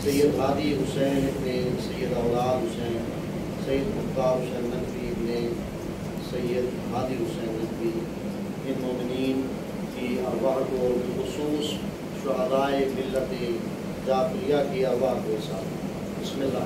سید ہادی حسین ابن سید اولاد حسین، سید مختار حسین ندوی ابن سید ہادی حسین ندوی، ان مومنین کی ارواح کو بالخصوص شہدائے ملت جعفریہ کی ارواح کے ساتھ بسم اللہ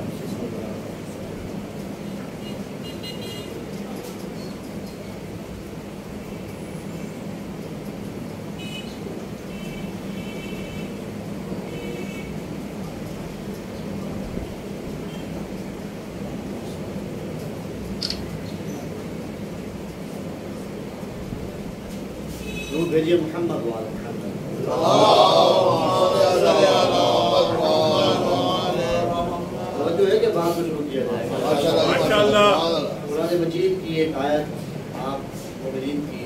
بھیجیے محمد وعلی محمد توجہ ہے کہ بات کو شروع کیا جائے گا۔ قرآن مجید کی ایک آیت آپ مومنین کی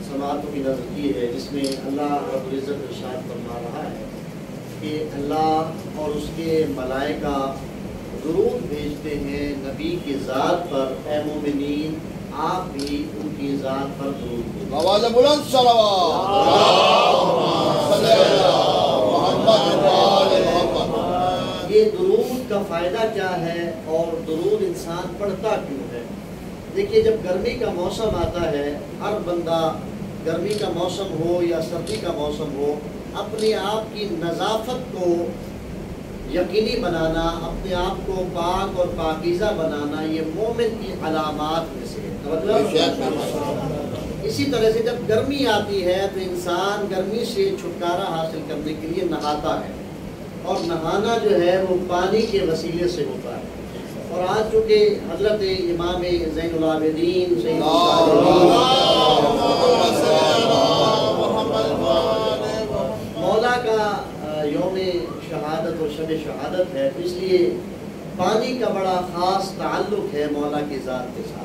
سماعتوں کی نظر کی ہے، جس میں اللہ رب العزت ارشاد فرما رہا ہے کہ اللہ اور اس کے ملائکہ درود بھیجتے ہیں نبی کی ذات پر، اے مومنین آپ بھی ان کی ذات پر درود بھیجیں۔ آواز بلند صلوات صلی اللہ محمد۔ یہ درود کا فائدہ کیا ہے اور درود انسان پڑھتا کیوں ہے؟ دیکھیے جب گرمی کا موسم آتا ہے، ہر بندہ گرمی کا موسم ہو یا سردی کا موسم ہو، اپنے آپ کی نظافت کو یقینی بنانا، اپنے آپ کو پاک اور پاکیزہ بنانا، یہ مومن کی علامات میں سے ہے۔ اسی طرح سے جب گرمی آتی ہے تو انسان گرمی سے چھٹکارا حاصل کرنے کے لیے نہاتا ہے، اور نہانا جو ہے وہ پانی کے وسیلے سے ہوتا ہے۔ اور آج چونکہ حضرت امام زین العابدین مولا کا یوم شہادت اور شب شہادت ہے، تو اس لیے پانی کا بڑا خاص تعلق ہے مولا کی ذات کے ساتھ۔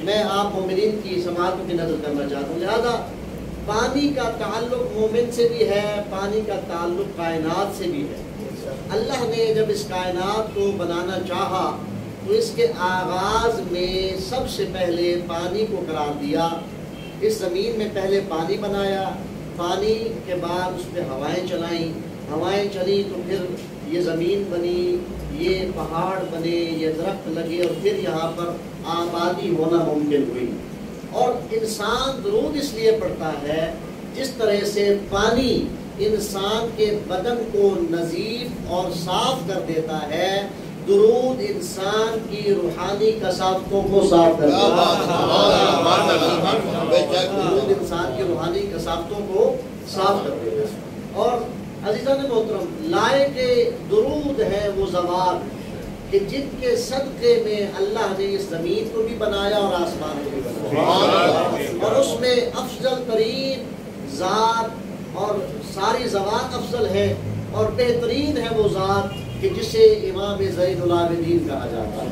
میں آپ مومنین کی سماعتوں کی نظر کرنا چاہتا ہوں، لہذا پانی کا تعلق مومن سے بھی ہے، پانی کا تعلق کائنات سے بھی ہے۔ اللہ نے جب اس کائنات کو بنانا چاہا تو اس کے آغاز میں سب سے پہلے پانی کو قرار دیا۔ اس زمین میں پہلے پانی بنایا، پانی کے بعد اس پہ ہوائیں چلائیں، ہوائیں چلی تو پھر یہ زمین بنی، یہ پہاڑ بنے، یہ درخت لگے، اور پھر یہاں پر آبادی ہونا ممکن ہوئی۔ اور انسان درود اس لیے پڑھتا ہے جس طرح سے پانی انسان کے بدن کو نظیف اور صاف کر دیتا ہے، درود انسان کی روحانی کثافتوں کو صاف کرتا ہے۔ درود انسان کی روحانی کثافتوں کو صاف کر دیتا ہے۔ اور عزیزان محترم، لائق درود ہے وہ زوال کہ جن کے صدقے میں اللہ نے اس زمین کو بھی بنایا اور آسمان کو بھی بنایا، اور اس میں افضل ترین ذات اور ساری ذوات افضل ہے، اور بہترین ہے وہ ذات کہ جسے امام زین العابدین کہا جاتا ہے۔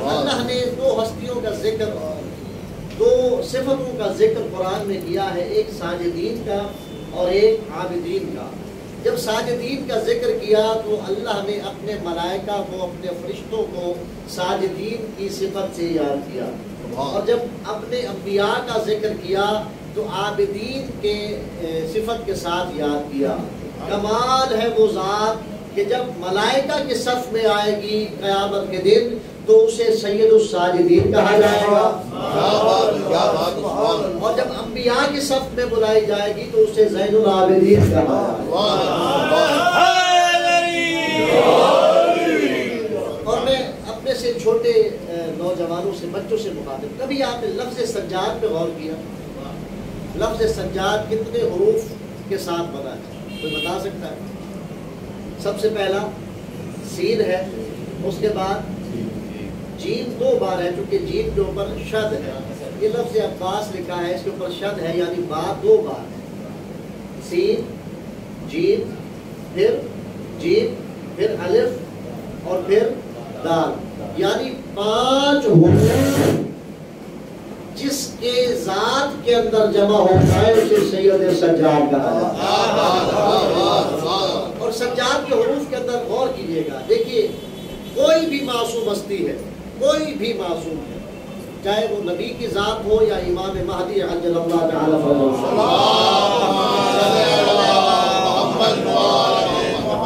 اللہ نے دو ہستیوں کا ذکر، دو صفتوں کا ذکر قرآن میں کیا ہے، ایک ساجدین کا اور ایک عابدین کا۔ جب ساجدین کا ذکر کیا تو اللہ نے اپنے ملائکہ کو، اپنے فرشتوں کو ساجدین کی صفت سے یاد کیا، اور جب اپنے انبیاء کا ذکر کیا تو عابدین کے صفت کے ساتھ یاد کیا۔ کمال ہے وہ ذات کہ جب ملائکہ کے صف میں آئے گی قیامت کے دن تو اسے سید الساجدین کہا جائے گا، اور جب انبیاء کے صف میں بلائی جائے گی تو اسے زین العابدین کہا جائے گا۔ اور میں اپنے سے چھوٹے نوجوانوں سے، بچوں سے مخاطب، کبھی آپ نے لفظ سجاد پہ غور کیا؟ لفظ سجاد کتنے حروف کے ساتھ بنا ہے؟ کوئی بتا سکتا ہے؟ سب سے پہلا سین ہے، اس کے بعد جیم 2 بار ہے، چونکہ جیم کے اوپر شد ہے، یہ لفظ عباس لکھا ہے، اس کے اوپر شد ہے، یعنی با 2 بار ہے۔ سین، جیم، پھر الف اور پھر دال، یعنی 5 حروف جس کے ذات کے اندر جمع ہوتا ہے اسے سید سجاد کہا جاتا ہے۔ اور سجاد کے حروف کے اندر غور کیجئے گا، دیکھیے کوئی بھی معصوم ہستی ہے، کوئی بھی معصوم ہے، چاہے وہ نبی کی ذات ہو یا امام مہدی عجل اللہ تعالی فرجہ،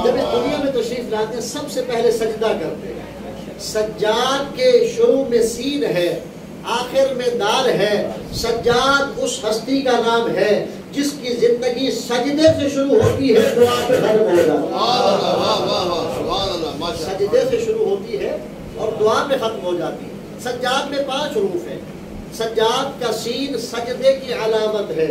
جب اس دنیا میں تشریف لاتے ہیں سب سے پہلے سجدہ کرتے ہیں. سجاد کے شروع میں سین ہے، آخر میں دال ہے. سجاد اس ہستی کا نام ہے جس کی زندگی سجدے سے شروع ہوتی ہے، دعا پہ ختم ہو جاتی ہے. سجدے سے شروع ہوتی ہے اور دعا پہ ختم ہو جاتی ہے. سجاد میں 5 حروف ہیں. سجاد کا سین سجدے کی علامت ہے.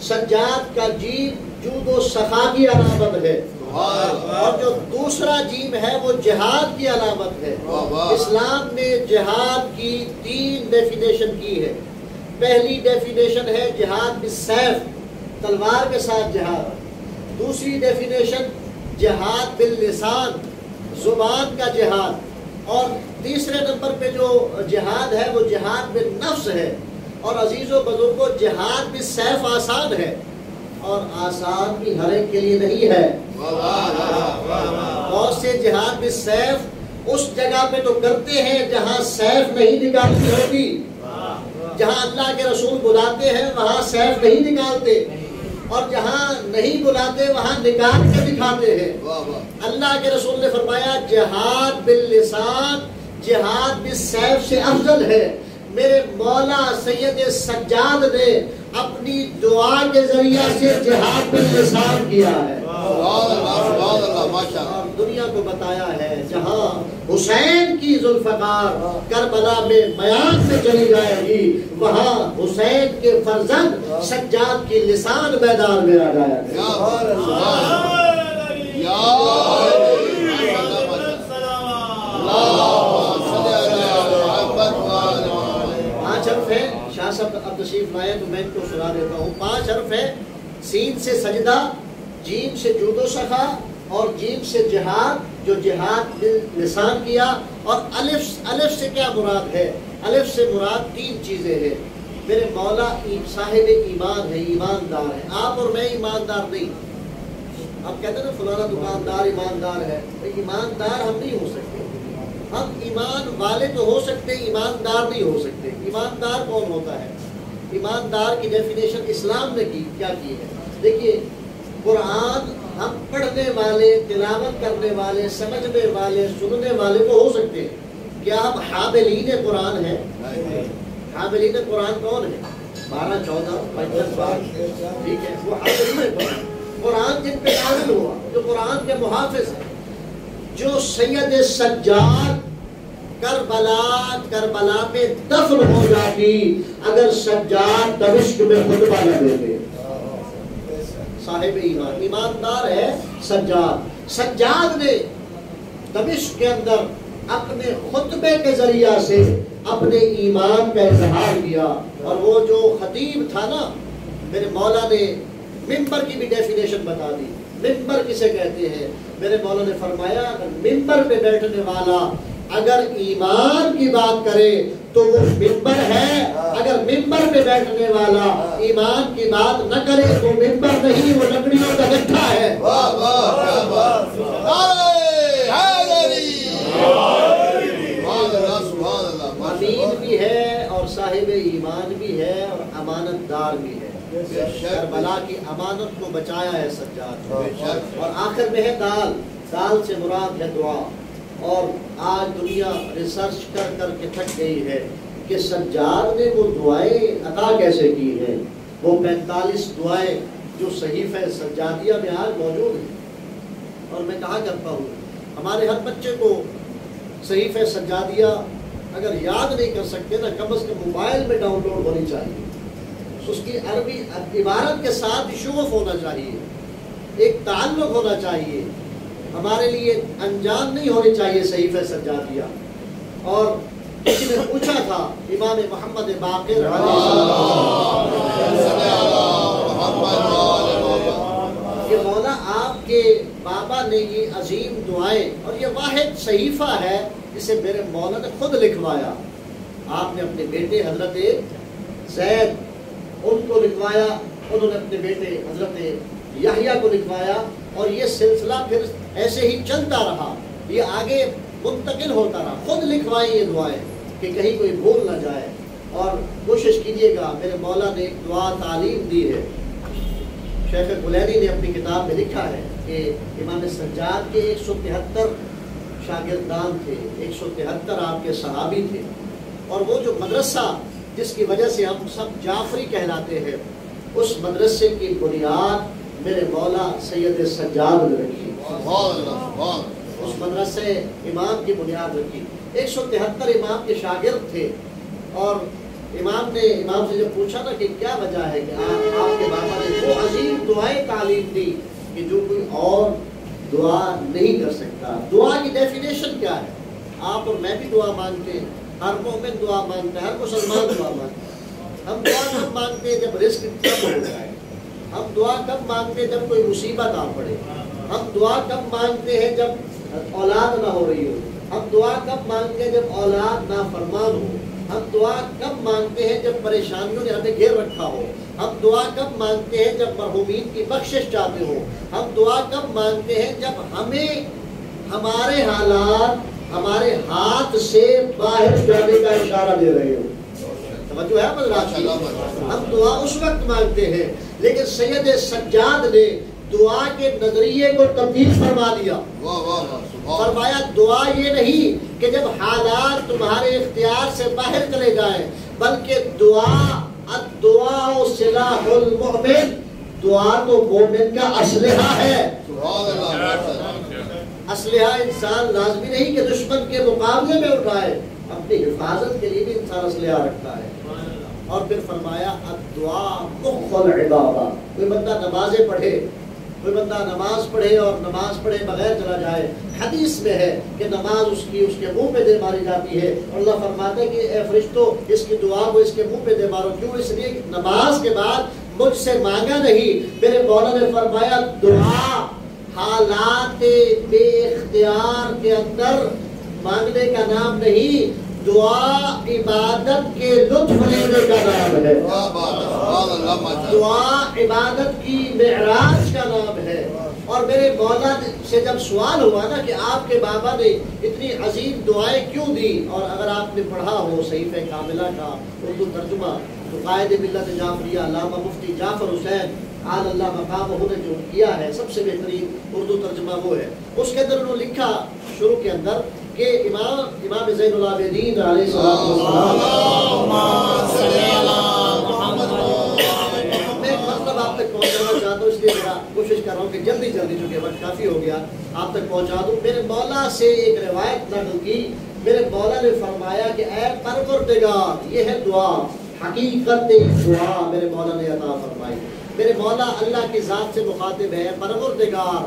سجاد کا جیم جود و سخا کی علامت ہے. اور جو دوسرا جیم ہے وہ جہاد کی علامت ہے. اسلام نے جہاد کی 3 ڈیفینیشن کی ہے. پہلی ڈیفینیشن ہے جہاد بالسیف، تلوار کے ساتھ جہاد. دوسری ڈیفینیشن جہاد باللسان، زبان کا جہاد. اور تیسرے نمبر پہ جو جہاد ہے وہ جہاد بالنفس ہے. اور عزیزو بزرگو، جہاد بالسیف آسان ہے اور آسان بھی ہر ایک کے لیے نہیں ہے. بہت سے جہاد بالسیف اس جگہ پہ تو کرتے ہیں جہاں سیف نہیں نکالتی ہوتی. جہاں اللہ کے رسول بلاتے ہیں وہاں سیف نہیں نکالتے، اور جہاں نہیں بلاتے وہاں نکال کے دکھاتے ہیں. اللہ کے رسول نے فرمایا جہاد باللسان جہاد بالسیف سے افضل ہے. میرے مولا سید سجاد نے اپنی دعا کے ذریعہ سے جہاد باللسان کیا ہے اور دنیا کو بتایا ہے جہاں حسین کی ذوالفقار کربلا میں میان سے چلی جائے گی وہاں حسین کے فرزند سجاد کی لسان میدان میں آ جائے گا. شاہ صاحب اب تشریف لائے تو میں ان کو سنا دیتا ہوں. 5 حرف ہے. سین سے سجدہ، جیم سے جود و سخا، اور جیم سے جہاد جو جہاد باللسان کیا. اور الف سے کیا مراد ہے؟ الف سے مراد 3 چیزیں ہیں. میرے مولا صاحب ایمان ہے، ایماندار ہے. آپ اور میں ایماندار نہیں. آپ کہتے ہیں نا فلانا دکاندار ایماندار ہے. ایماندار ہم نہیں ہو سکتے. ہم ایمان والے تو ہو سکتے، ایماندار نہیں ہو سکتے. ایماندار کون ہوتا ہے؟ ایماندار کی ڈیفینیشن اسلام نے کیا کی ہے. دیکھیے قرآن ہم پڑھنے والے، تلاوت کرنے والے، سمجھنے والے، سننے والے تو ہو سکتے ہیں. کیا ہم حاملین قرآن ہیں؟ حاملین قرآن کون ہے؟ 12 14 50 بار ٹھیک ہے، وہ حاملین قرآن. قرآن جن پہ نازل ہوا، جو قرآن کے محافظ ہیں، جو سید سجاد کربلا پہ دفن ہو جاتی اگر سجاد دمشق میں خطبہ نہ دیتے. صاحب ایمان، ایماندار ہے سجاد. سجاد نے دمشق کے اندر اپنے خطبے کے ذریعہ سے اپنے ایمان کا اظہار کیا. اور وہ جو خطیب تھا نا، میرے مولا نے ممبر کی بھی ڈیفینیشن بتا دی. ممبر کسے کہتے ہیں؟ میرے مولا نے فرمایا اگر ممبر پہ بیٹھنے والا اگر ایمان کی بات کرے تو وہ ممبر ہے. اگر ممبر پہ بیٹھنے والا ایمان کی بات نہ کرے تو ممبر نہیں، وہ لکڑیوں کا گٹھا ہے. امین بھی ہے اور صاحب ایمان بھی ہے اور امانت دار بھی ہے. کربلا کی امانت کو بچایا ہے سجاد. اور آخر میں ہے دال. دال سے مراد ہے دعا. اور آج دنیا ریسرچ کر کر کے تھک گئی ہے کہ سجاد نے وہ دعائیں عطا کیسے کی ہیں. وہ 45 دعائیں جو صحیفہ سجادیہ میں آج موجود ہیں. اور میں کہا کرتا ہوں ہمارے ہر بچے کو صحیفہ سجادیہ اگر یاد نہیں کر سکتے نا، کم از کم موبائل میں ڈاؤن لوڈ ہونی چاہیے. اس کی عربی عبارت کے ساتھ شغف ہونا چاہیے، ایک تعلق ہونا چاہیے. ہمارے لیے انجان نہیں ہونی چاہیے صحیفہ سجادیہ. اور کسی نے پوچھا تھا امام محمد باقر کہ مولا آپ کے بابا نے یہ عظیم دعائیں اور یہ واحد صحیفہ ہے جسے میرے مولا نے خود لکھوایا. آپ نے اپنے بیٹے حضرت زید ان کو لکھوایا، انہوں نے اپنے بیٹے حضرت یحییٰ کو لکھوایا. اور یہ سلسلہ پھر ایسے ہی چلتا رہا، یہ آگے منتقل ہوتا رہا. خود لکھوائیں یہ دعائیں کہ کہیں کوئی بھول نہ جائے. اور کوشش کیجئے گا، میرے مولا نے ایک دعا تعلیم دی ہے. شیخ کلینی نے اپنی کتاب میں لکھا ہے کہ امام سجاد کے 173 شاگردان تھے، 173 آپ کے صحابی تھے، اور وہ جو مدرسہ جس کی وجہ سے ہم سب جعفری کہلاتے ہیں، اس مدرسے کی بنیاد میرے مولا سید سجاد نے رکھی۔ اس مدرسے امام کی بنیاد رکھی۔ 173 امام کے شاگرد تھے، اور امام سے جب پوچھا نا کہ کیا وجہ ہے کہ آپ کے بابا نے وہ عظیم دعائیں تعلیم دی کہ جو کوئی اور دعا نہیں کر سکتا۔ دعا کی ڈیفینیشن کیا ہے؟ آپ اور میں بھی دعا مانگتے ہیں، ہر مومن دعا مانگتا ہے، ہر مسلمان دعا مانگتا ہے۔ ہم دعا کب مانگتے ہیں؟ جب رزق کم ہو جائے۔ ہم دعا کب مانگتے ہیں؟ جب کوئی مصیبت آ پڑے۔ ہم دعا کب مانگتے ہیں؟ جب اولاد نہ ہو رہی ہو۔ ہم دعا کب مانگتے ہیں؟ جب اولاد نافرمان ہو۔ ہم دعا کب مانگتے ہیں؟ جب پریشانیوں نے ہمیں گھیر رکھا ہو۔ ہم دعا کب مانگتے ہیں؟ جب مرحومین کی بخشش چاہتے ہو۔ ہم دعا کب مانگتے ہیں؟ جب ہمیں ہمارے حالات ہمارے ہاتھ سے باہر جانے کا اشارہ دے رہے ہو۔ توجہ ہے حضرات کی؟ ہم دعا اس وقت مانگتے ہیں، لیکن سید سجاد نے دعا کے نظریے کو تبدیل فرما دیا۔ فرمایا دعا یہ نہیں کہ جب حالات تمہارے اختیار سے باہر چلے جائیں، بلکہ الدعاء سلاح المؤمن، دعا تو مومن کا اسلحہ ہے۔ اسلحہ انسان لازمی نہیں کہ دشمن کے مقابلے میں اٹھائے، اپنی حفاظت کے لیے بھی انسان اسلحہ رکھتا ہے۔ اور پھر فرمایا الدعاء مخ العبادہ، کوئی بندہ نمازیں پڑھے، کوئی بندہ نماز پڑھے اور نماز پڑھے بغیر چلا جائے، حدیث میں ہے کہ نماز اس کے منہ پہ دے ماری جاتی ہے، اور اللہ فرماتا ہے کہ اے فرشتوں اس کی دعا کو اس کے منہ پہ دے مارو۔ کیوں؟ اس لیے نماز کے بعد مجھ سے مانگا نہیں۔ میرے مولا نے فرمایا دعا حالات بے اختیار کے اندر مانگنے کا نام نہیں، دعا عبادت کے لطف لینے کا نام ہے، دعا عبادت کی معراج کا نام ہے۔ اور میرے مولا سے جب سوال ہوا نا کہ آپ کے بابا نے اتنی عظیم دعائیں کیوں دی، اور اگر آپ نے پڑھا ہو صحیفہ کاملہ کا اردو ترجمہ تو قائد ملت جعفریہ علامہ مفتی جعفر حسین آل اللہ مقامہ نے جو کیا ہے، سب سے بہترین اردو ترجمہ وہ ہے۔ اس کے اندر انہوں نے لکھا شروع کے اندر کہ امام زین العابدین علیہ السلام میں ایک مطلب آپ تک پہنچانا چاہتا ہوں، اس لیے میرا کوشش کر رہا ہوں کہ جلدی چونکہ وقت کافی ہو گیا آپ تک پہنچا دوں۔ میرے مولا سے ایک روایت نقل کی، میرے مولا نے فرمایا کہ اے پروردگار، یہ ہے دعا، حقیقت دعا میرے مولا نے عطا فرمائی۔ میرے مولا اللہ کی ذات سے مخاطب ہے، پروردگار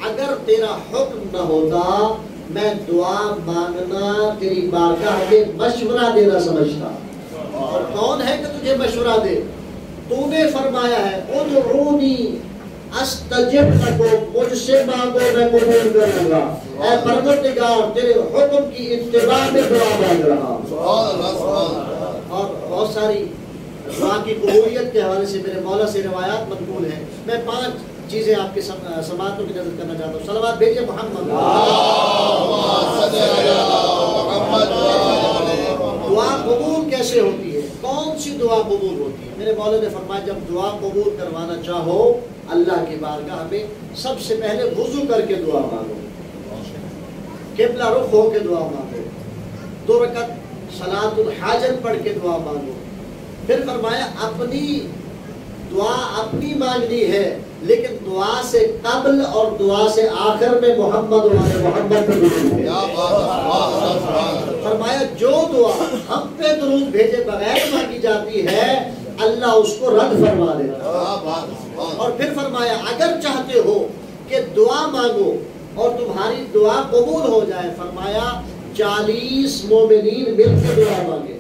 اگر تیرا حکم نہ ہوتا میں دعا مانگنا تیری بارگاہ میں مشورہ دینا سمجھتا۔ اور کون ہے کہ تجھے مشورہ دے؟ تو نے فرمایا ہے ادعونی استجب لکم، مجھ سے مانگو میں قبول کروں گا۔ اے پروردگار تیرے حکم کی اتباع میں دعا مانگ رہا ہوں۔ اور بہت ساری دعا کی قبولیت کے حوالے سے میرے مولا سے روایات منقول ہیں۔ میں 5 چیزیں آپ کے سماعتوں کی نظر کرنا چاہتا ہوں۔ صلوات بھیجیے محمد۔ دعا قبول کیسے ہوتی ہے؟ کون سی دعا قبول ہوتی ہے؟ میرے مولا نے فرمایا جب دعا قبول کروانا چاہو اللہ کی بارگاہ میں سب سے پہلے وضو کر کے دعا مانگو، قبلہ رخ ہو کے دعا مانگو، 2 رکعت صلاۃ الحاجت پڑھ کے دعا مانگو۔ پھر فرمایا اپنی دعا اپنی مانگنی ہے، لیکن دعا سے قبل اور دعا سے آخر میں محمد پہ درود ہے۔ فرمایا جو دعا ہم پہ درود بھیجے بغیر مانگی جاتی ہے اللہ اس کو رد فرما دیتا۔ اور پھر فرمایا اگر چاہتے ہو کہ دعا مانگو اور تمہاری دعا قبول ہو جائے، فرمایا 40 مومنین مل کے دعا مانگے۔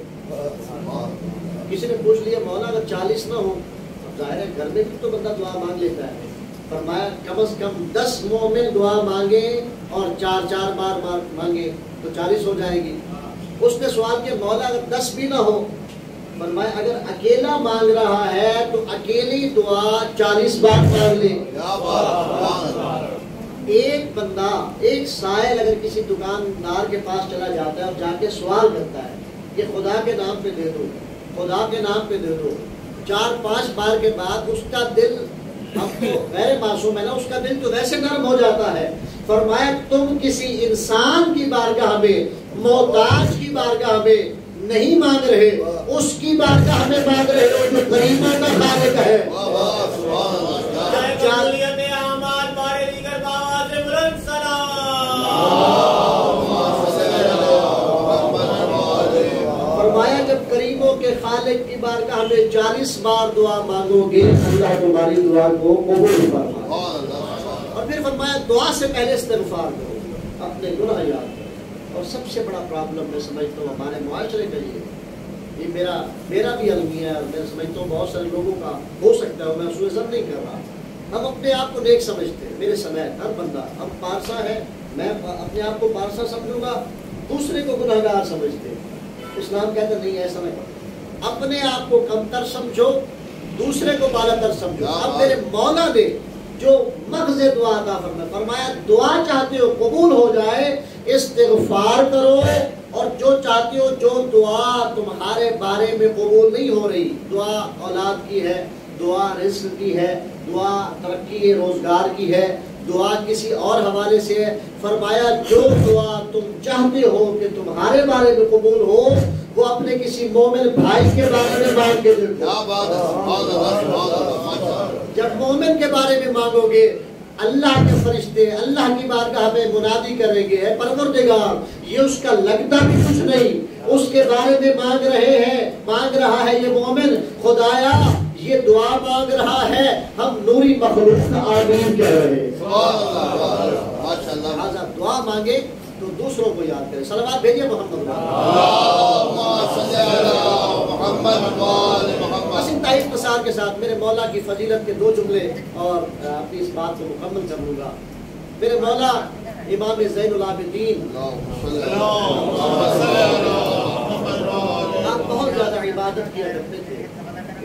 کسی نے پوچھ لیا مولا اگر 40 نہ ہو، ظاہر ہے گھر میں بھی تو بندہ دعا مانگ لیتا ہے۔ فرمایا کم از کم 10 مومن دعا مانگے اور 4 بار مانگے تو 40 ہو جائے گی۔ اس نے سوال کیا مولا اگر 10 بھی نہ ہو، فرمایا اگر اکیلا مانگ رہا ہے تو اکیلی دعا 40 بار مانگ لے۔ ایک بندہ ایک سائل اگر کسی دکاندار کے پاس چلا جاتا ہے اور جا کے سوال کرتا ہے کہ خدا کے نام پہ دے دو، خدا کے نام پہ دے دو، 4-5 بار کے بعد اس کا دل اب تو غیر معصوم ہے نا، اس کا دل تو ویسے نرم ہو جاتا ہے. فرمایا تم کسی انسان کی بارگاہ میں، محتاج کی بارگاہ میں نہیں مانگ رہے، اس کی بارگاہ میں مانگ رہے ہو جو کریمہ کا خالق ہے. فرمایا جب کریموں کے خالق کی بارگاہ میں 40 بار دعا مانگو گے اللہ تمہاری دعا کو قبول فرمائے. اور پھر فرمایا دعا سے پہلے استغفار کرو، اپنے گناہ یاد کرو. اور سب سے بڑا پرابلم میں سمجھتا ہوں ہمارے معاشرے کا یہ میرا بھی المیہ ہے، اور میں سمجھتا ہوں بہت سارے لوگوں کا ہو سکتا ہے، میں سوء ظن نہیں کر رہا. ہم اپنے آپ کو نیک سمجھتے ہیں، میرے سمیت ہر بندہ. ہم پارسا ہے، میں اپنے آپ کو پارسا سمجھوں گا، دوسرے کو گناہگار سمجھتے ہیں. اسلام کہتا نہیں ایسا نہیں، اپنے آپ کو کمتر سمجھو، دوسرے کو بالا تر سمجھو. اب میرے مولا نے جو مغز دعا عطا فرمایا دعا چاہتے ہو قبول ہو جائے استغفار کرو، اور جو چاہتے ہو جو دعا تمہارے بارے میں قبول نہیں ہو رہی، دعا اولاد کی ہے، دعا رزق کی ہے، دعا ترقی روزگار کی ہے، دعا کسی اور حوالے سے ہے. فرمایا جو دعا تم چاہتے ہو کہ تمہارے بارے میں قبول ہو وہ اپنے کسی مومن بھائی کے بارے میں مانگ کے دیکھو. جب مومن کے بارے میں مانگو گے اللہ کے فرشتے اللہ کی بارگاہ میں منادی کریں گے، اے پروردگار یہ اس کا لگتا بھی کچھ نہیں، اس کے بارے میں مانگ رہا ہے یہ مومن، خدایا یہ دعا مانگ رہا ہے، ہم نوری مخلوق کا آمین کہہ رہے ہیں. لہٰذا دعا مانگے تو دوسروں کو یاد کریں. صلوات بھیجیے محمد. بس ان تائید مسار کے ساتھ میرے مولا کی فضیلت کے 2 جملے اور اپنی اس بات کو مکمل کر لوں گا. میرے مولا امام زین العابدین آپ بہت زیادہ عبادت کیا کرتے تھے.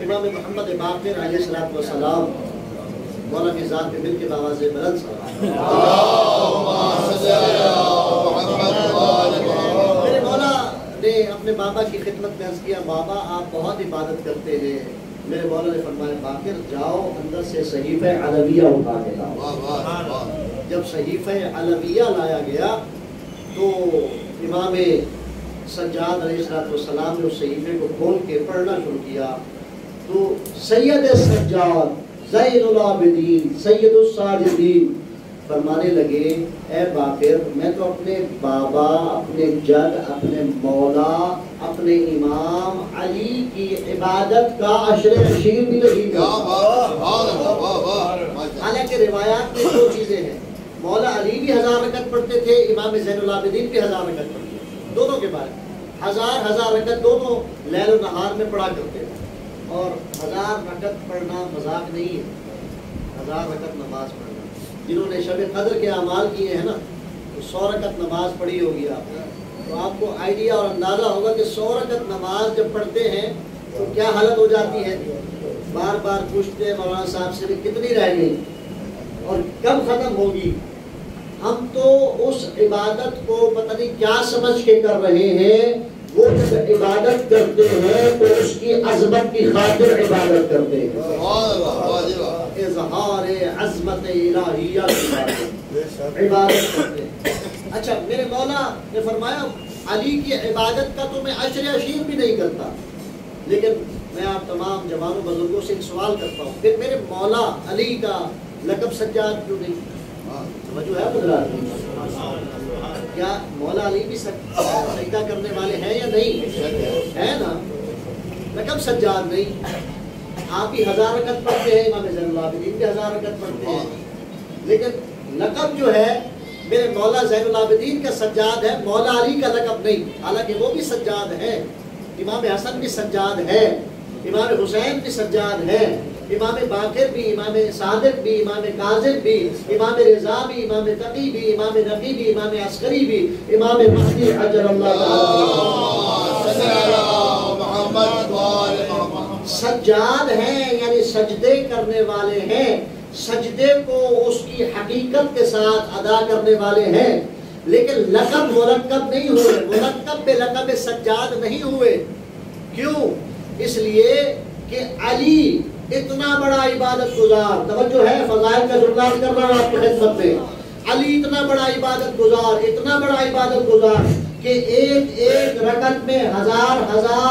امام محمد باقر علیہ السلام مولا کی ذات میں مل کے آواز بلند میرے مولا نے اپنے بابا کی خدمت میں عرض کیا بابا آپ بہت عبادت کرتے ہیں. میرے مولا نے فرمایا باقر جاؤ اندر سے صحیفہ علویہ اٹھا کے لاؤ. جب صحیفہ علویہ لایا گیا تو امام سجاد علیہ السلام نے اس صحیفے کو کھول کے پڑھنا شروع کیا تو سید سجاد زین العابدین سید الساجدین فرمانے لگے اے باقر میں تو اپنے بابا، اپنے جد، اپنے مولا، اپنے امام علی کی عبادت کا عشر عشیر بھی نہیں کرتا. حالانکہ روایات میں 2 چیزیں ہیں، مولا علی بھی 1000 رکعت پڑھتے تھے، امام زین العابدین بھی 1000 رکعت پڑھتے تھے. دونوں کے بارے میں 1000 رکعت دونوں لیل و نہار میں پڑھا کرتے تھے. اور 1000 رکعت پڑھنا مذاق نہیں ہے، 1000 رکعت نماز پڑھنا. جنہوں نے شب قدر کے اعمال کیے ہیں نا تو 100 رکعت نماز پڑھی ہوگی آپ نے، تو آپ کو آئیڈیا اور اندازہ ہوگا کہ 100 رکعت نماز جب پڑھتے ہیں تو کیا حالت ہو جاتی ہے. بار بار پوچھتے مولانا صاحب سے کتنی رہ گئی اور کب ختم ہوگی. ہم تو اس عبادت کو پتہ نہیں کیا سمجھ کے کر رہے ہیں. وہ جب عبادت کرتے ہیں تو اس کی عظمت کی خاطر عبادت کرتے ہیں، اظہار عظمت الہیہ کی عبادت کرتے ہیں. اچھا میرے مولا نے فرمایا علی کی عبادت کا تو میں عشر عشیر بھی نہیں کرتا، لیکن میں آپ تمام جوانوں بزرگوں سے ایک سوال کرتا ہوں پھر میرے مولا علی کا لقب سجاد کیوں نہیں؟ توجہ ہے حضرات؟ کیا مولا علی بھی سجدہ کرنے والے ہیں یا نہیں؟ ہے نا. لقب سجاد نہیں. آپ بھی 1000 رکعت پڑھتے ہیں، امام زین العابدین بھی 1000 رکعت پڑھتے ہیں، لیکن لقب جو ہے میرے مولا زین العابدین کا سجاد ہے، مولا علی کا لقب نہیں. حالانکہ وہ بھی سجاد ہے، امام حسن بھی سجاد ہے، امام حسین بھی سجاد ہے، امام باقر بھی، امام صادق بھی، امام کاظم بھی، امام رضا بھی، امام تقی بھی، امام نقی بھی، امام عسکری بھی، امام مہدی اجر اللہ سجاد ہیں، یعنی سجدے کرنے والے ہیں، سجدے کو اس کی حقیقت کے ساتھ ادا کرنے والے ہیں. لیکن لقب مرکب نہیں ہوئے، مرکب بے لقب سجاد نہیں ہوئے. کیوں؟ اس لیے کہ علی اتنا بڑا عبادت گزار، توجہ ہے فضائل کا جملہ کر رہا ہوں آپ کی خدمت میں، علی اتنا بڑا عبادت گزار، اتنا بڑا عبادت گزار کہ ایک ایک رکعت میں ہزار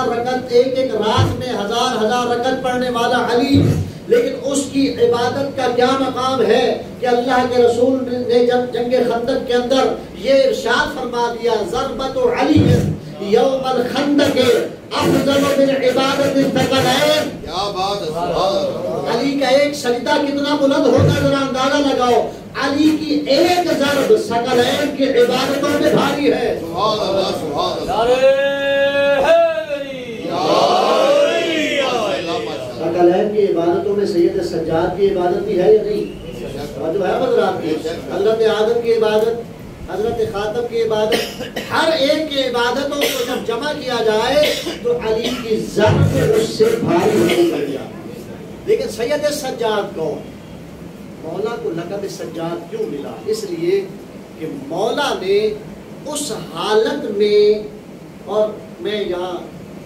رکعت، ایک ایک رات میں ہزار رکعت پڑھنے والا علی، لیکن اس کی عبادت کا کیا مقام ہے کہ اللہ کے رسول نے جب جنگ خندق کے اندر یہ ارشاد فرما دیا ضربت علی یوم الخندق افضل من عبادت الثقلین. کیا بات ہے، سبحان اللہ. علی کا ایک سجدہ کتنا بلند ہوتا ذرا اندازہ لگاؤ، علی کی ایک ضرب ثقلین کی عبادتوں میں بھاری ہے. سبحان اللہ، سبحان اللہ. ثقلین کی عبادتوں میں سید سجاد کی عبادت بھی ہے یا نہیں؟ جو ہے حضرات کی حضرت آدم کی عبادت، حضرت خاتم کی عبادت، ہر ایک کی عبادتوں کو جب جمع کیا جائے تو علی کی ذات اس سے بھاری نہیں لگ جاتی. لیکن سید سجاد کو مولا کو لقب سجاد کیوں ملا؟ اس لیے کہ مولا نے اس حالت میں، اور میں یہاں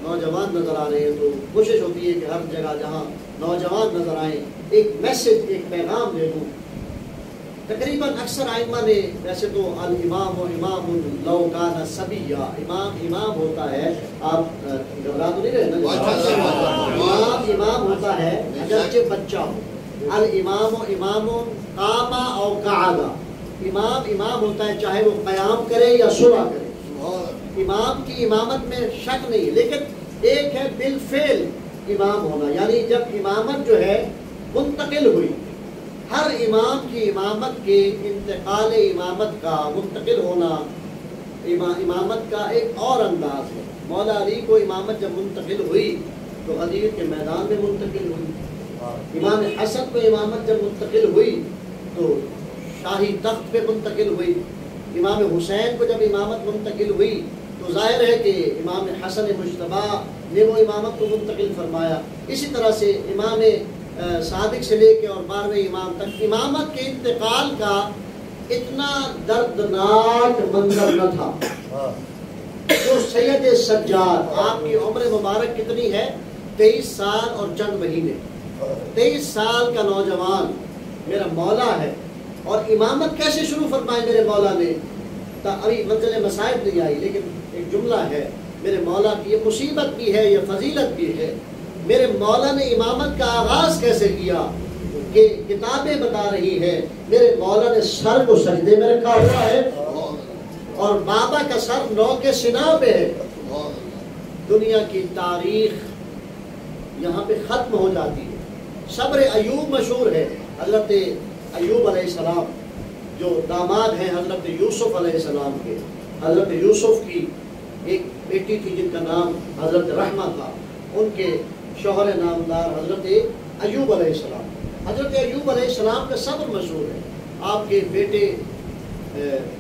نوجوان نظر آ رہے ہیں تو کوشش ہوتی ہے کہ ہر جگہ جہاں نوجوان نظر آئیں ایک میسج، ایک پیغام دے دوں. تقریباً اکثر ائمہ نے، ویسے تو الامام و امام لو کان صبیا، امام ہوتا ہے، آپ گھبرا تو نہیں رہے نا، امام ہوتا ہے اگرچہ بچہ ہو. الامام و امام قام او قعد، امام ہوتا ہے چاہے وہ قیام کرے یا صلح کرے. امام کی امامت میں شک نہیں، لیکن ایک ہے بالفعل امام ہونا، یعنی جب امامت جو ہے منتقل ہوئی، ہر امام کی امامت کے انتقال امامت کا منتقل ہونا امامت کا ایک اور انداز ہے. مولا علی کو امامت جب منتقل ہوئی تو غدیر کے میدان میں منتقل ہوئی. امام حسن کو امامت جب منتقل ہوئی تو شاہی تخت پہ منتقل ہوئی. امام حسین کو جب امامت منتقل ہوئی تو ظاہر ہے کہ امام حسن مجتبی نے وہ امامت کو منتقل فرمایا. اسی طرح سے امام صادق سے لے کے اور 12ویں امام تک امامت کے انتقال کا اتنا دردناک منظر نہ تھا. جو سید سجاد، آپ کی عمر مبارک کتنی ہے؟ 23 سال اور چند مہینے. 23 سال کا نوجوان میرا مولا ہے، اور امامت کیسے شروع فرمائی میرے مولا نے؟ ابھی منزل مصائب نہیں آئی، لیکن ایک جملہ ہے میرے مولا کی، یہ مصیبت بھی ہے، یہ فضیلت بھی ہے. میرے مولا نے امامت کا آغاز کیسے کیا کہ کتابیں بتا رہی ہے میرے مولا نے سر کو سجدے میں رکھا ہوا ہے اور بابا کا سر نو کے سنا پہ ہے. دنیا کی تاریخ یہاں پہ ختم ہو جاتی ہے. صبر ایوب مشہور ہے. حضرت ایوب علیہ السلام جو داماد ہیں حضرت یوسف علیہ السلام کے، حضرت یوسف کی ایک بیٹی تھی جن کا نام حضرت رحمہ تھا، ان کے شوہر نامدار حضرت ایوب علیہ السلام. حضرت ایوب علیہ السلام کا صبر مشہور ہے. آپ کے بیٹے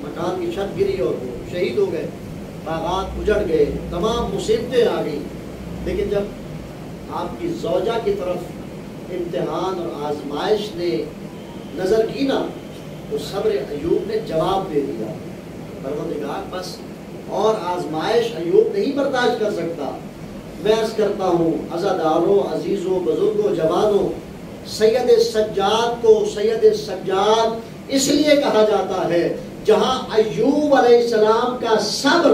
مکان کی چھت گری اور وہ شہید ہو گئے، باغات اجڑ گئے، تمام مصیبتیں آ گئی. لیکن جب آپ کی زوجہ کی طرف امتحان اور آزمائش نے نظر کی نا تو صبر ایوب نے جواب دے دیا. پروردگار بس اور آزمائش ایوب نہیں برداشت کر سکتا. میں عرض کرتا ہوں عزاداروں، عزیزوں، بزرگوں، جوانوں، سید سجاد کو سید سجاد اس لیے کہا جاتا ہے جہاں ایوب علیہ السلام کا صبر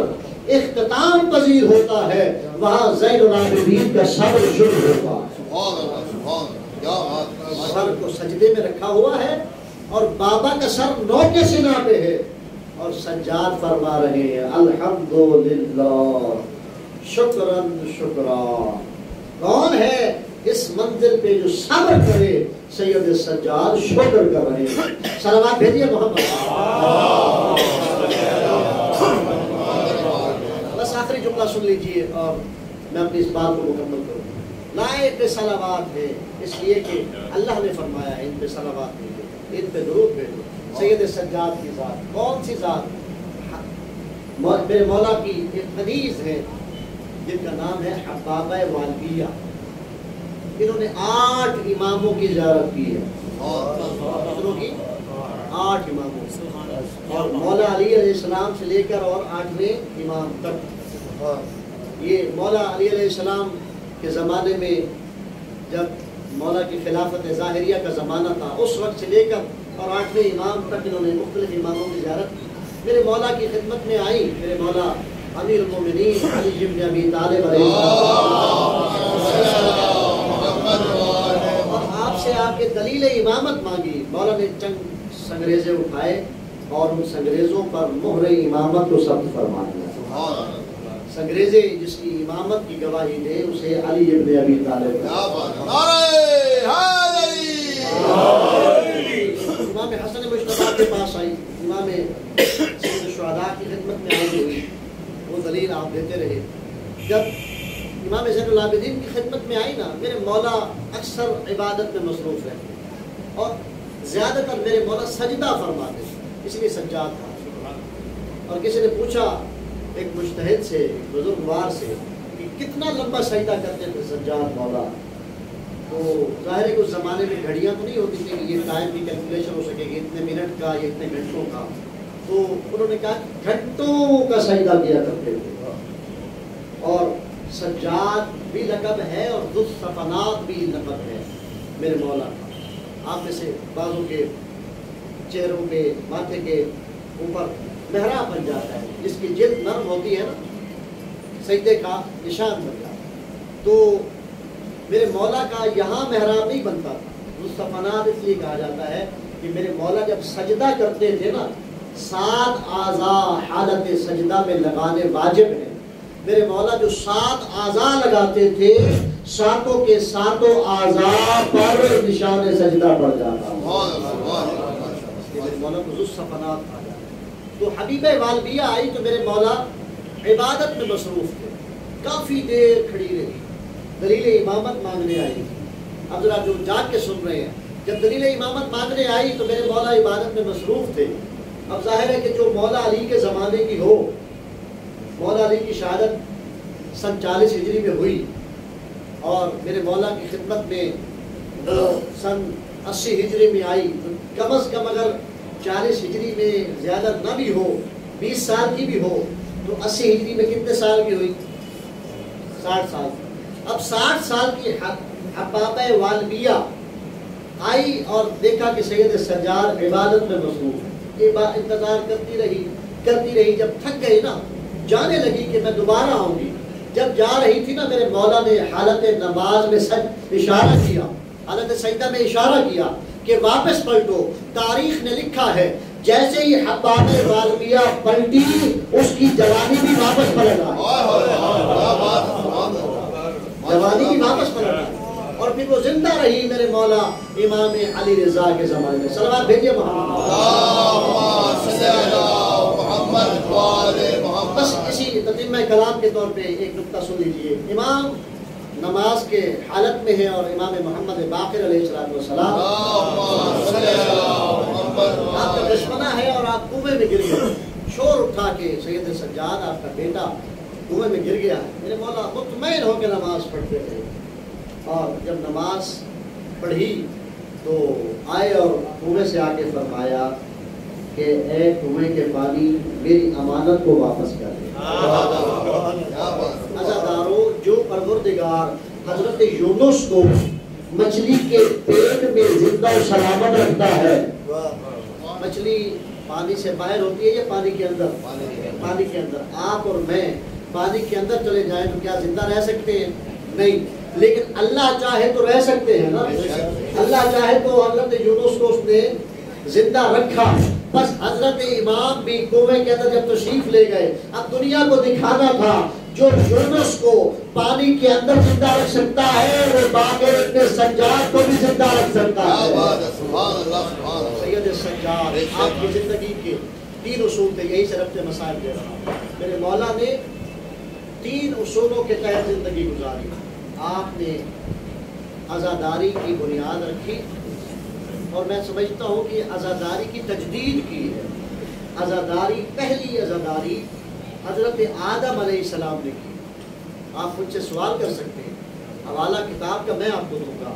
اختتام پذیر ہوتا ہے وہاں زین العابدین کا صبر شروع ہوتا ہے. سبحان اللہ، سبحان اللہ. کیا بات ہے. سر کو سجدے میں رکھا ہوا ہے اور بابا کا سر نو کے سنا پہ ہے اور سجاد فرما رہے ہیں الحمدللہ شکرن شکرا. کون ہے اس منزل پہ جو صبر کرے؟ سید سجاد شکر کر رہے ہیں. صلوات بھیجیے محمد. بس آخری جملہ سن لیجئے اور میں اپنی اس بات کو مکمل کروں. لائق صلوات ہے اس لیے کہ اللہ نے فرمایا ہے ان پہ صلوات بھیجو، ان پہ درود بھیجو. سید سجاد کی ذات کون سی ذات؟ میرے مولا کی ایک حدیث ہے جن کا نام ہے حبابہ والبیہ. انہوں نے 8 اماموں کی زیارت کی ہے. کتنوں کی؟ 8 اماموں. اور مولا علی علیہ السلام سے لے کر اور 8ویں امام تک. یہ مولا علی علیہ السلام کے زمانے میں جب مولا کی خلافت ظاہریہ کا زمانہ تھا، اس وقت سے لے کر اور 8ویں امام تک انہوں نے مختلف اماموں کی زیارت کی. میرے مولا کی خدمت میں آئی میرے مولا امیر المومنین علی بن ابی طالب علیہ اور آپ سے آپ کے دلیل امامت مانگی. مولا نے چند سنگریزے اٹھائے اور ان سنگریزوں پر مہر امامت کو ثبت فرما دیا. سنگریزے جس کی امامت کی گواہی دے اسے علی بن ابی طالب. امام حسن مجتبیٰ کے پاس آئی، امام سید الشہداء کی خدمت میں آئی ہوئی، وہ دلیل آپ دیتے رہے. جب امام زین العابدین کی خدمت میں آئی نا، میرے مولا اکثر عبادت میں مصروف رہتے اور زیادہ تر میرے مولا سجدہ فرماتے، اس لیے سجاد تھا. اور کسی نے پوچھا ایک مجتہد سے، ایک بزرگوار سے، کہ کتنا لمبا سجدہ کرتے تھے سجاد مولا؟ تو ظاہر ہے کہ اس زمانے میں گھڑیاں تو نہیں ہوتی تھیں کہ یہ ٹائم کی کیلکولیشن ہو سکے گی اتنے منٹ کا یا اتنے گھنٹوں کا. تو انہوں نے کہا گھنٹوں کا سجدہ کیا کرتے تھے. اور سجاد بھی لقب ہے اور ذو الصفنات بھی لقب ہے میرے مولا کا. آپ میں سے بعضوں کے چہروں کے ماتھے کے اوپر محراب بن جاتا ہے، جس کی جلد نرم ہوتی ہے نا، سجدے کا نشان بن جاتا ہے. تو میرے مولا کا یہاں محراب نہیں بنتا تھا. مصطفنات اس لیے کہا جاتا ہے کہ میرے مولا جب سجدہ کرتے تھے نا، 7 اعضاء حالت سجدہ میں لگانے واجب ہیں. میرے مولا جو 7 اعضاء لگاتے تھے، 7 کے 7 اعضاء پر نشان سجدہ پڑ جاتا. میرے مولا کو ذو الصفنات کہا جاتا. تو حبیب والبیہ آئی تو میرے مولا عبادت میں مصروف تھے، کافی دیر کھڑی رہی، دلیل امامت مانگنے آئی. اب ذرا جو جاگ کے سن رہے ہیں، جب دلیل امامت مانگنے آئی تو میرے مولا عبادت میں مصروف تھے. اب ظاہر ہے کہ جو مولا علی کے زمانے کی ہو، مولا علی کی شہادت سن 40 ہجری میں ہوئی اور میرے مولا کی خدمت میں سن 80 ہجری میں آئی، تو کم از کم اگر 40 ہجری میں زیادہ نہ بھی ہو، 20 سال کی بھی ہو، تو 80 ہجری میں کتنے سال کی ہوئی؟ 60 سال. اب 60 سال کی حبابہ والبیہ آئی اور دیکھا کہ سید سجاد عبادت میں مصروف ہے. یہ بات انتظار کرتی رہی. جب تھک گئی نا، جانے لگی کہ میں دوبارہ آؤں گی. جب جا رہی تھی نا، میرے مولا نے حالت نماز میں اشارہ کیا، حالت سجدہ میں اشارہ کیا کہ واپس پلٹو. تاریخ نے لکھا ہے جیسے ہی حباب والبیہ پلٹی، اس کی جوانی بھی واپس پلٹ آئی. جوانی بھی واپس پلٹ آئی اور پھر وہ زندہ رہی میرے مولا امام علی رضا کے زمانے میں. صلوات بھیجیے محمد. بس اسی تتمہ کلام کے طور پہ ایک نقطہ سن لیجیے. امام نماز کے حالت میں ہے اور امام محمد باقر علیہ السلام آپ کا دشمنہ ہے اور آپ کنویں میں گر گئے. شور اٹھا کے سید سجاد آپ کا بیٹا کنویں میں گر گیا. میرے مولا مطمئن ہو کے نماز پڑھتے تھے اور جب نماز پڑھی تو آئے اور کنویں سے آ کے فرمایا کہ اے کنویں کے پانی، میری امانت کو واپس کر دے. عزادارو، جو پروردگار حضرت یونس کو مچھلی کے پیٹ میں زندہ و سلامت رکھتا ہے، مچھلی پانی سے باہر ہوتی ہے یا پانی کے اندر؟ پانی کے اندر. آپ اور میں پانی کے اندر چلے جائیں تو کیا زندہ رہ سکتے ہیں؟ نہیں. لیکن اللہ چاہے تو رہ سکتے ہیں نا. اللہ چاہے تو حضرت یونس کو اس نے زندہ رکھا. بس حضرت امام بھی کنویں کے اندر جب تشریف لے گئے، اب دنیا کو دکھانا تھا جو یونس کو پانی کے اندر زندہ رکھ سکتا ہے، وہ باقر ابن سجاد کو بھی زندہ رکھ سکتا ہے. سید سجاد آپ کی زندگی کے 3 اصول تھے، یہی سے ربط مسائل دے رہا ہوں. میرے مولا نے 3 اصولوں کے تحت زندگی گزاری. آپ نے عزاداری کی بنیاد رکھی اور میں سمجھتا ہوں کہ عزاداری کی تجدید کی ہے. عزاداری، پہلی عزاداری حضرت آدم علیہ السلام نے کی. آپ مجھ سے سوال کر سکتے ہیں، حوالہ کتاب کا میں آپ کو دوں گا.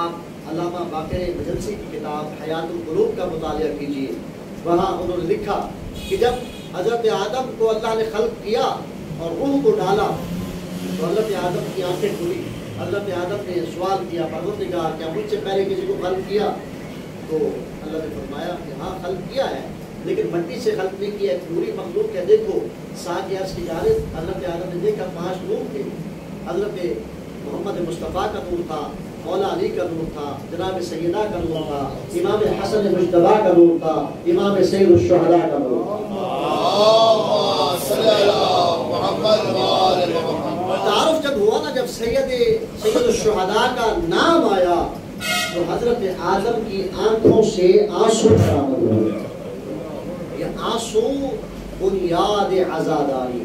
آپ علامہ باقر مجلسی کی کتاب حیات القلوب کا مطالعہ کیجیے. وہاں انہوں نے لکھا کہ جب حضرت آدم کو اللہ نے خلق کیا اور روح کو ڈالا تو حضرت آدم کی آنکھیں کھلی حضرت آدم نے سوال کیا، پروردگار کیا مجھ سے پہلے کسی کو خلق کیا؟ تو اللہ نے فرمایا کہ ہاں خلق کیا ہے، لیکن مٹی سے خلق نہیں کیا، ایک نوری مخلوق ہے۔ دیکھو ساتھ عرض کی جانب حضرت آدم نے دیکھا 5 نور تھے، حضرت محمد مصطفیٰ کا نور تھا، مولا علی کا نور تھا، جناب سیدہ کا نور تھا، امام حسن مجتبیٰ کا نور تھا، امام سید الشہداء کا نور تھا۔ تعارف جب ہوا نا، جب سید الشہداء کا نام آیا تو حضرت آدم کی آنکھوں سے آنسو برآمد ہوئے۔ یہ آنسو بنیاد عزاداری،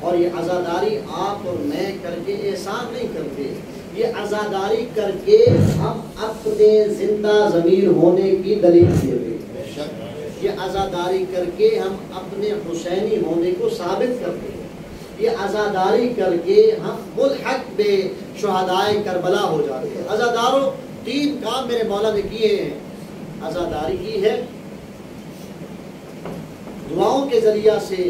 اور یہ عزاداری آپ اور میں کر کے احسان نہیں کرتے، یہ عزاداری کر کے ہم اپنے زندہ ضمیر ہونے کی دلیل دیتے، یہ عزاداری کر کے ہم اپنے حسینی ہونے کو ثابت کرتے، یہ عزاداری کر کے ہم ملحق بے شہدائے کربلا ہو جاتے ہیں۔ عزاداروں 3 کام میرے مولا نے کیے ہیں۔ عزاداری کی ہے دعاؤں کے ذریعہ سے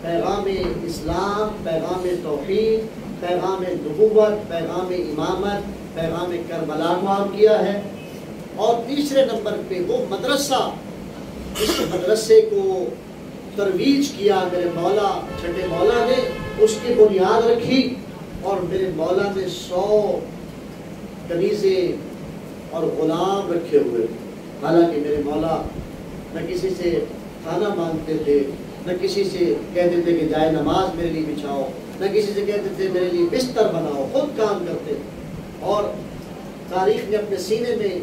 پیغام اسلام، پیغام توحید، پیغام نبوت، پیغام امامت، پیغام کربلا کو عام کیا ہے، اور تیسرے نمبر پہ وہ مدرسہ، اس مدرسے کو ترویج کیا میرے مولا، چھٹے مولا نے اس کی بنیاد رکھی، اور میرے مولا نے 100 کنیزے اور غلام رکھے ہوئے۔ حالانکہ میرے مولا نہ کسی سے کھانا مانگتے تھے، نہ کسی سے کہتے تھے کہ جائے نماز میرے لیے بچھاؤ، نہ کسی سے کہتے تھے میرے لیے بستر بناؤ، خود کام کرتے، اور تاریخ نے اپنے سینے میں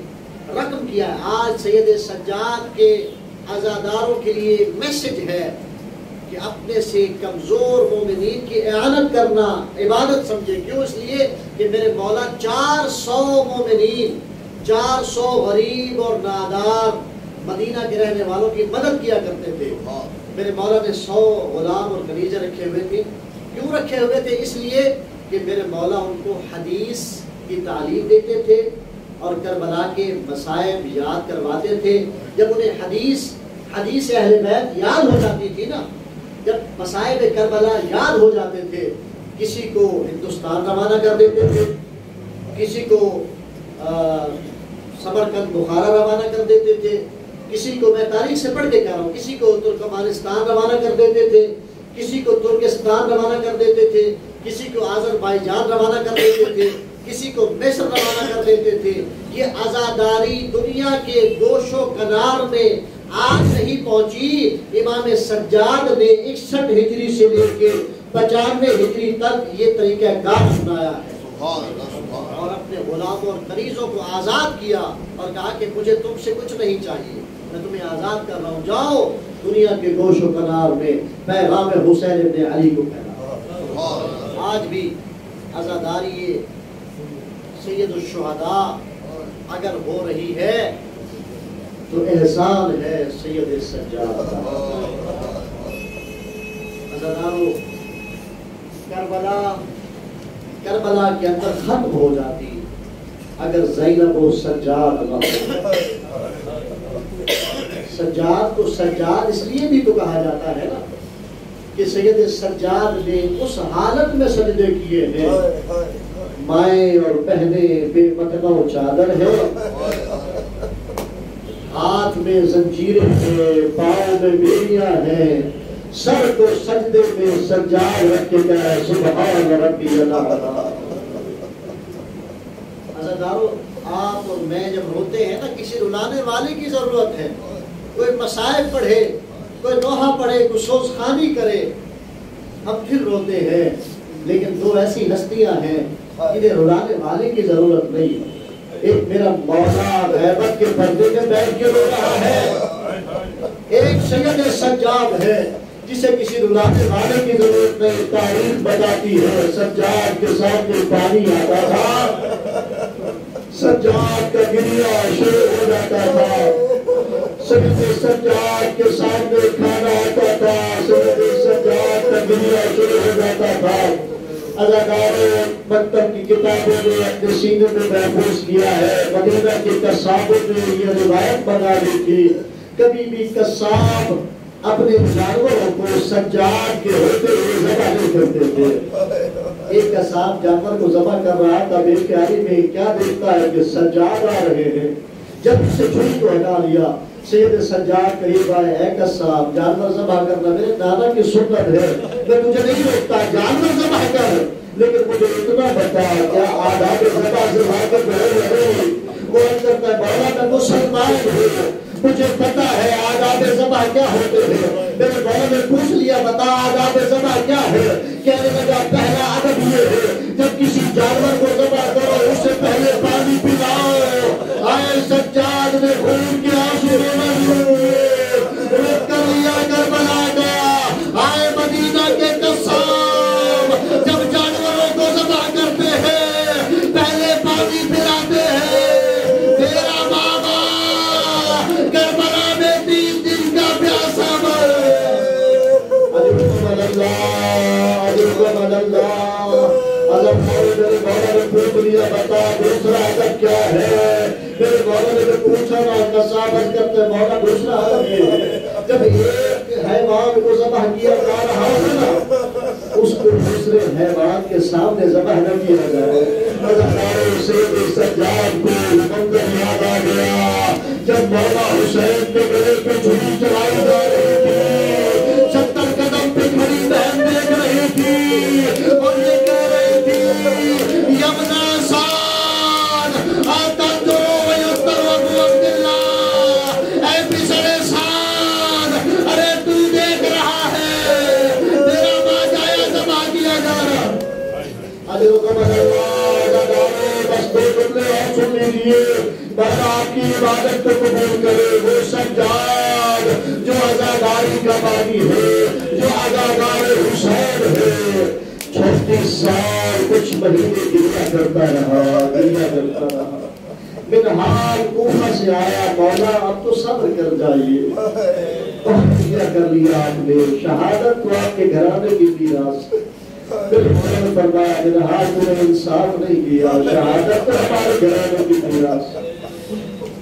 رقم کیا ہے۔ آج سید سجاد کے عزاداروں کے لیے میسج ہے کہ اپنے سے کمزور مومنین کی اعانت کرنا عبادت سمجھے۔ کیوں؟ اس لیے کہ میرے مولا 400 مومنین، 400 غریب اور نادار مدینہ کے رہنے والوں کی مدد کیا کرتے تھے۔ میرے مولا نے 100 غلام اور کنیزے رکھے ہوئے تھے۔ کیوں رکھے ہوئے تھے؟ اس لیے کہ میرے مولا ان کو حدیث کی تعلیم دیتے تھے اور کربلا کے مصائب یاد کرواتے تھے۔ جب انہیں حدیث اہل بیت یاد ہو جاتی تھی نا، جب مصائب کربلا یاد ہو جاتے تھے، کسی کو ہندوستان روانہ کر دیتے تھے، کسی کو سمرقند بخارا روانہ کر دیتے تھے، کسی کو، میں تاریخ سے پڑھ کے کہہ رہا ہوں، کسی کو ترکمانستان روانہ کر دیتے تھے، کسی کو ترکستان روانہ کر دیتے تھے، کسی کو آذربائیجان روانہ کر دیتے تھے، کسی کو مصر روانہ کر دیتے تھے۔ یہ عزاداری دنیا کے گوش و کنار میں آج نہیں پہنچی۔ امام سجاد نے 61 ہجری سے لے کے 95 ہجری تک یہ طریقہ کار سنایا ہے، اور اپنے غلاموں اور کنیزوں کو آزاد کیا اور کہا کہ مجھے تم سے کچھ نہیں چاہیے، میں تمہیں آزاد کر رہا ہوں، جاؤ دنیا کے گوش و کنار میں پیغام حسین ابن علی کو پھیلاؤ۔ آج بھی عزاداری سید الشہداء اگر ہو رہی ہے تو احسان ہے سید سجاد کا۔ عزاداروں، کربلا کے اندر ختم ہو جاتی اگر زینب و سجاد نہ ہو۔ سجاد کو سجاد اس لیے بھی تو کہا جاتا ہے نا کہ سید سجاد نے اس حالت میں سجدے کیے ہیں، مائیں اور پہنے بے متنوع چادر ہے، ہاتھ میں زنجیریں ہیں، پاؤں میں بیڑیاں ہیں، سر کو سجدے میں سجاد رکھ کے کہا سبحان ربی العظیم۔ عزاداروں، آپ اور میں جب روتے ہیں نا، کسی رلانے والے کی ضرورت ہے، کوئی مصائب پڑھے، کوئی نوحہ پڑھے، کوئی سوزخانی کرے، ہم پھر روتے ہیں۔ لیکن 2 ایسی ہستیاں ہیں جنہیں رلانے والے کی ضرورت نہیں۔ ایک میرا مولا غیبت کے پردے میں بیٹھ کے رو رہا ہے، ایک سید سجاد ہے جسے کسی رلانے والے کی ضرورت نہیں۔ تاریخ بتاتی ہے سجاد کے سامنے پانی آتا تھا، سجاد کا گریہ شروع ہو جاتا تھا، سید سجاد کے سامنے کھانا آتا تھا، سید سجاد کا گریہ شروع ہو جاتا تھا۔ عزاداروں، مکتب کی کتابوں نے اپنے سینے میں محفوظ کیا ہے، مدینہ کے قصابوں نے یہ روایت بنا لی تھی، کبھی بھی قصاب اپنے جانوروں کو سجاد کے ہوتے ہوئے ذبح نہیں کرتے تھے۔ ایک قصاب جانور کو ذبح کر رہا تھا، بے پیاری میں کیا دیکھتا ہے کہ سجاد آ رہے ہیں، جب اسے چھری کو ہٹا لیا، سید سجاد قریب آئے، اے قصاب جانور ذبح کرنا میرے نانا کی سنت ہے، میں تجھے نہیں روکتا جانور ذبح کر، لیکن مجھے اتنا بتا کیا آداب ذبح سے واقف ہے؟ وہ کرتا ہے مولا میں مسلمان ہوں، مجھے پتا ہے آداب ذبح کیا ہوتے ہیں، میرے مولا نے پوچھ لیا بتا آداب ذبح کیا ہے؟ کہنے لگا پہلا ادب یہ ہے جب کسی جانور کو ذبح کرو اس سے پہلے پانی پلاؤ۔ آئے سجاد نے خون کے آنسو رک کر لیا کربلا گیا۔ آئے مدینہ کے قصاب جب جانوروں کو ذبح کرتے ہیں پہلے پانی پلاتے ہیں۔ تیرا بابا کربلا میں 3 دن کا پیاسا مر۔ بتا دوسرا ادب کیا ہے؟ میرے مولا نے پوچھا نا قصاب کرتے مولا دوسرا ادب یہ ہے جب ایک حیوان کو ذبح کیا جا رہا ہے نا اس کو دوسرے حیوان کے سامنے ذبح نہ کیا جائے۔ سید سجاد کو منظر یاد آ گیا جب مولا حسین کے گلے پہ چھری چلائی جا رہی تھی، 70 قدم پہ کھڑی بہن دیکھ رہی تھی اور یہ کہہ رہی تھی یمنا سان آتا جو ویتر ابو عبداللہ، اے پسر سان ارے تو دیکھ رہا ہے تیرا ماں جایا ذبح کیا جا رہا۔ علی رحمہ اللہ بس 2 جملے اور سن لیجیے، بس آپ کی عبادت کو قبول کرے وہ سجاد جو عزاداری کا بانی ہے، جو عزادار حسین ہے۔ 36 سال کچھ مہینے گریا کرتا رہا۔ منہاج کوفہ سے آیا، مولا اب تو صبر کر جائیے، کیا کر لیا آپ نے، شہادت تو آپ کے گھرانے کی میراث۔ پھر مولا نے فرمایا منہاج تو نے انصاف نہیں کیا، شہادت تو ہمارے گھرانے کی میراث۔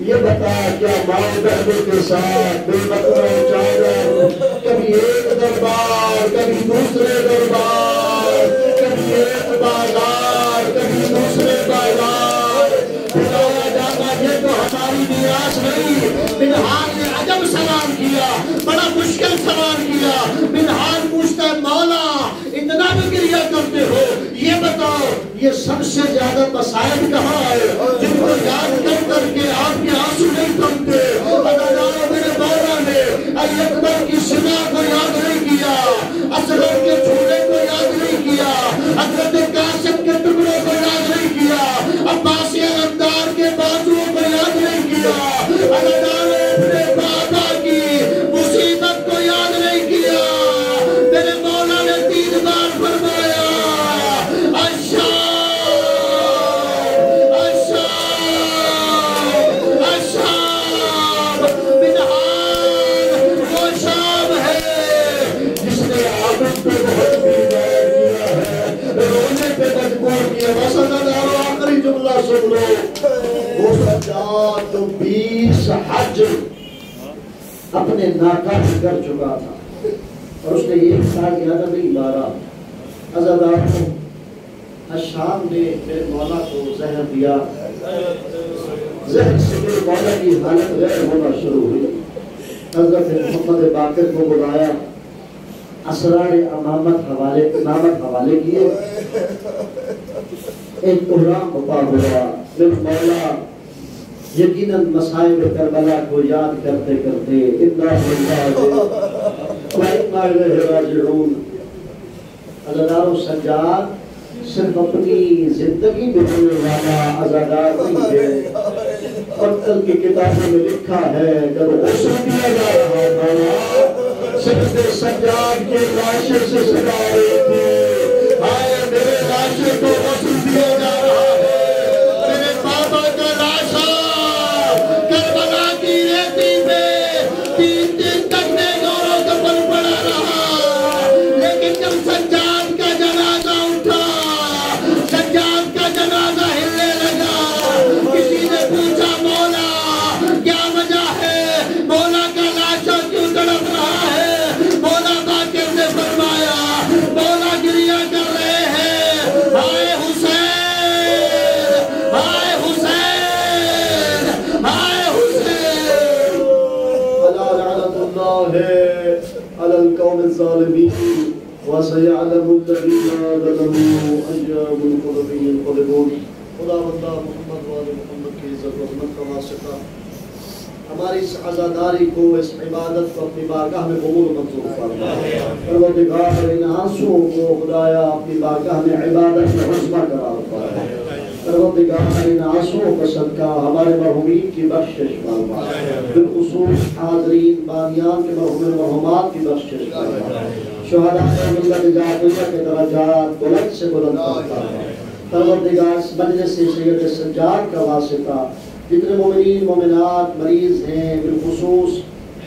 یہ بتا کیا ماں بہنوں کے ساتھ بے مطلب چادر، کبھی ایک دربار کبھی دوسرے دربار، کبھی ایک بازار کبھی دوسرے بازار، بلایا جاتا یہ تو ہماری میراث نہیں۔ منہاج نے عجب سوال کیا، بڑا مشکل سوال کیا۔ منہاج پوچھتا ہے مولا اتنا بھی گریہ کرتے ہو، یہ بتاؤ یہ سب سے زیادہ مسائل کہاں ہے جن کو یاد کر کے آپ کے آنسو نہیں تھمتے؟ میرے مولا نے اکبر کی سنا کو یاد نہیں کیا، اصغر کے چھوٹے کو یاد نہیں کیا، حضرت قاسم کے ٹکڑوں کو یاد نہیں کیا، عباسی علمدار کے بازوؤں کو یاد نہیں کیا، اپنے بابا کی مصیبت کو یاد نہیں کیا۔ میرے مولا نے 3 بار فرمایا آخری جملہ سن لو، وہ سجاد جو 20 حج اپنے ناکافی کر چکا تھا اور اس نے 1 سال زیادہ نہیں مارا، عزادار الشام نے میرے مولا کو زہر دیا، زہر سے میرے مولا کی حالت غیر ہونا شروع ہوئی۔ حضرت محمد باقر کو بلایا، اسرار امامت حوالے کیے، ایک احرام بپا ہوا۔ میرے مولا یقیناً مصائب کربلا کو یاد کرتے کرتے انا للہ و انا الیہ راجعون۔ عزادار سجاد صرف اپنی زندگی میں ہونے والا عزادار نہیں ہے، قتل کی کتابوں میں لکھا ہے جب غسل دیا جا رہا تھا صرف سجاد کے لاشے سے سجا رہی تھی، آئے میرے لاشے کو غسل دیا جا رہا ہے، میرے بابا کا لاشا کربلا کی ریتی میں 3 دن تک میں گورو کفن پڑا رہا، لیکن جب سجاد کا جنازہ اٹھا، سجاد کا جنازہ ہلنے لگا، کسی نے پوچھا مولا کیا وجہ ہے، مولا کا لاشا کیوں تڑپ رہا ہے؟ مولا باقر نے فرمایا الظالمين وسيعلم الذين ظلموا أي منقلب ينقلبون. خدا بندہ محمد وآل محمد کی عزت و عظمت کا واسطہ ہماری اس عزاداری کو، اس عبادت کو اپنی بارگاہ میں قبول و منظور فرما. پروردگار ان آنسوؤں کو خدایا اپنی بارگاہ میں عبادت میں عظمہ قرار فرما. پروردگار ان آنسوؤں کا صدقہ ہمارے مرحومین کی بخشش فرما، بالخصوص حاضرین بانیان کے مرحوم مرحومات کی بخشش فرما. شہداء ملت جعفریہ کے درجات بلند سے بلند فرما. پروردگار اس مجلس سے سید سجاد کا واسطہ جتنے مومنین مومنات مریض ہیں بالخصوص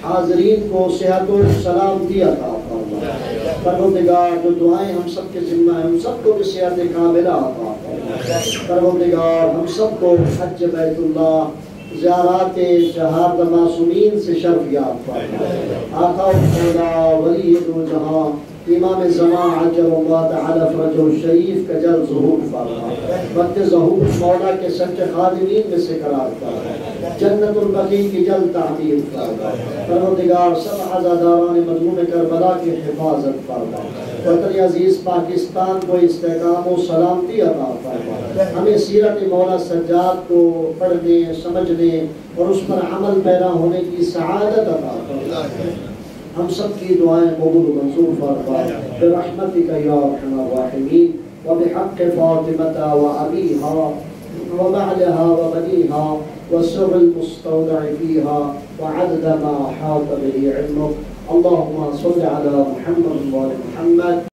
حاضرین کو صحت و سلامتی عطا فرما. پروردگار جو دعائیں ہم سب کے ذمہ ہیں ان سب کو بھی صحت کاملہ عطا فرما. پروردگار ہم سب کو حج بیت اللہ زیارات شہاد معصومین سے شرف یاب فرما. آقا و مولا ولی دو جہاں امام زمان عجل اللہ تعالی فرجہ الشریف کا جل ظہور فرما. وقت ظہور مولا کے سچے خادمین میں سے قرار فرما. جنت البقیع کی جل تعمیر فرما. پروردگار سب عزاداران مظلوم کربلا کی حفاظت فرما. وطن عزیز پاکستان کو استحکام و سلامتی عطا فرما. ہمیں سیرت مولا سجاد کو پڑھنے سمجھنے اور اس پر عمل پیرا ہونے کی سعادت عطا فرما. ہم سب کی دعائیں قبول و منظور فرما برحمتک یا ارحم الراحمین وبحق فاطمة وأبيها وبعلها وبنيها والسر المستودع فيها وعدد ما أحاط به علمك. اللهم صل على محمد وآل محمد.